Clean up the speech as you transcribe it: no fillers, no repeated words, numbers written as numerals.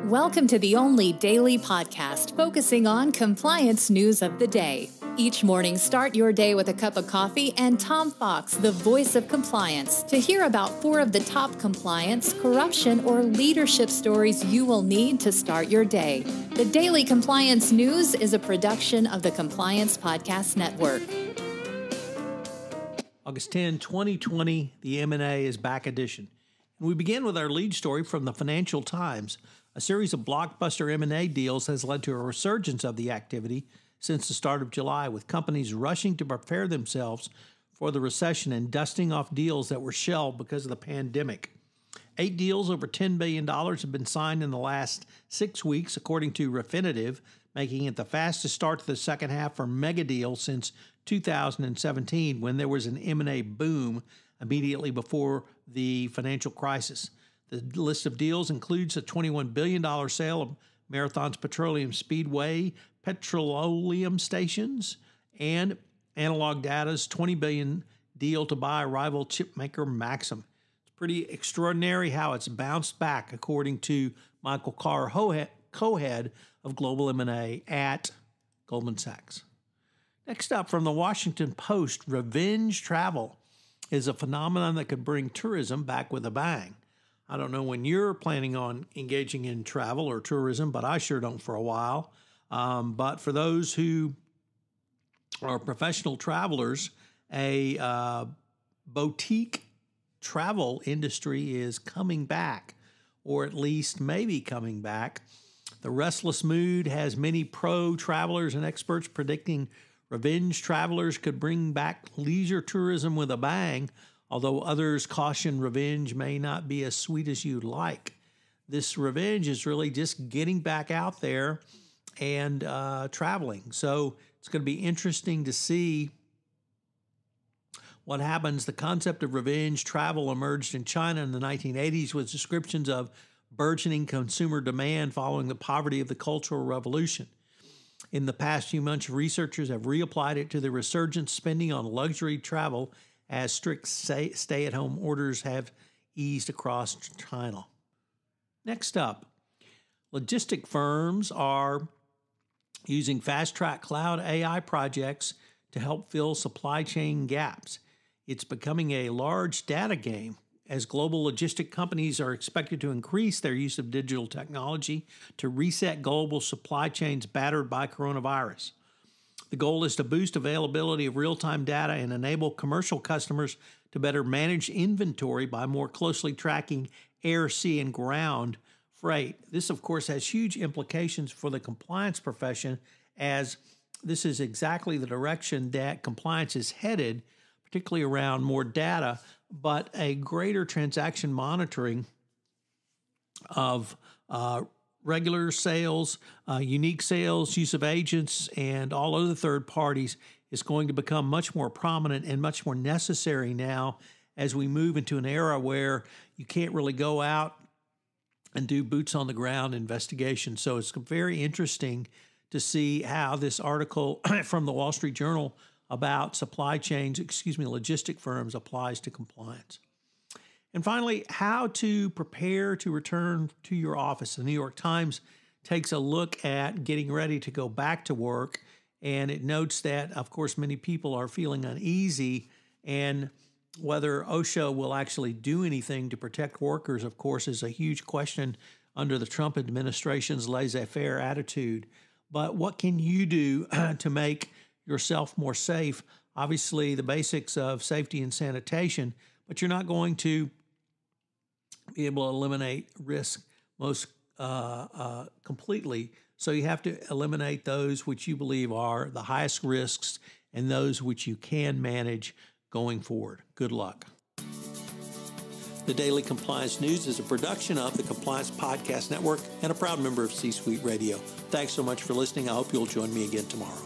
Welcome to the only daily podcast focusing on compliance news of the day. Each morning, start your day with a cup of coffee and Tom Fox, the voice of compliance, to hear about 4 of the top compliance, corruption, or leadership stories you will need to start your day. The Daily Compliance News is a production of the Compliance Podcast Network. August 10, 2020, the M&A is back edition. And we begin with our lead story from the Financial Times. A series of blockbuster M&A deals has led to a resurgence of the activity since the start of July, with companies rushing to prepare themselves for the recession and dusting off deals that were shelved because of the pandemic. 8 deals over $10 billion have been signed in the last 6 weeks, according to Refinitiv, making it the fastest start to the second half for mega deals since 2017, when there was an M&A boom immediately before the financial crisis. The list of deals includes a $21 billion sale of Marathon's Petroleum Speedway petroleum stations and Analog Data's $20 billion deal to buy rival chipmaker Maxim. It's pretty extraordinary how it's bounced back, according to Michael Carr, co-head of Global M&A at Goldman Sachs. Next up, from the Washington Post, revenge travel is a phenomenon that could bring tourism back with a bang. I don't know when you're planning on engaging in travel or tourism, but I sure don't for a while. But for those who are professional travelers, a boutique travel industry is coming back, or at least maybe coming back. The restless mood has many pro travelers and experts predicting revenge travelers could bring back leisure tourism with a bang, although others caution revenge may not be as sweet as you'd like. This revenge is really just getting back out there and traveling. So it's going to be interesting to see what happens. The concept of revenge travel emerged in China in the 1980s with descriptions of burgeoning consumer demand following the poverty of the Cultural Revolution. In the past few months, researchers have reapplied it to the resurgent spending on luxury travel as strict stay-at-home orders have eased across China. Next up, logistic firms are using fast-track cloud AI projects to help fill supply chain gaps. It's becoming a large data game, as global logistic companies are expected to increase their use of digital technology to reset global supply chains battered by coronavirus. The goal is to boost availability of real-time data and enable commercial customers to better manage inventory by more closely tracking air, sea, and ground freight. This, of course, has huge implications for the compliance profession, as this is exactly the direction that compliance is headed, particularly around more data, but a greater transaction monitoring of regular sales, unique sales, use of agents, and all other third parties is going to become much more prominent and much more necessary now as we move into an era where you can't really go out and do boots on the ground investigation. So it's very interesting to see how this article from the Wall Street Journal about logistic firms applies to compliance. And finally, how to prepare to return to your office. The New York Times takes a look at getting ready to go back to work, and it notes that, of course, many people are feeling uneasy, and whether OSHA will actually do anything to protect workers, of course, is a huge question under the Trump administration's laissez-faire attitude. But what can you do to make yourself more safe? Obviously, the basics of safety and sanitation, but you're not going to be able to eliminate risk most completely. So you have to eliminate those which you believe are the highest risks and those which you can manage going forward. Good luck. The Daily Compliance News is a production of the Compliance Podcast Network and a proud member of C-Suite Radio. Thanks so much for listening. I hope you'll join me again tomorrow.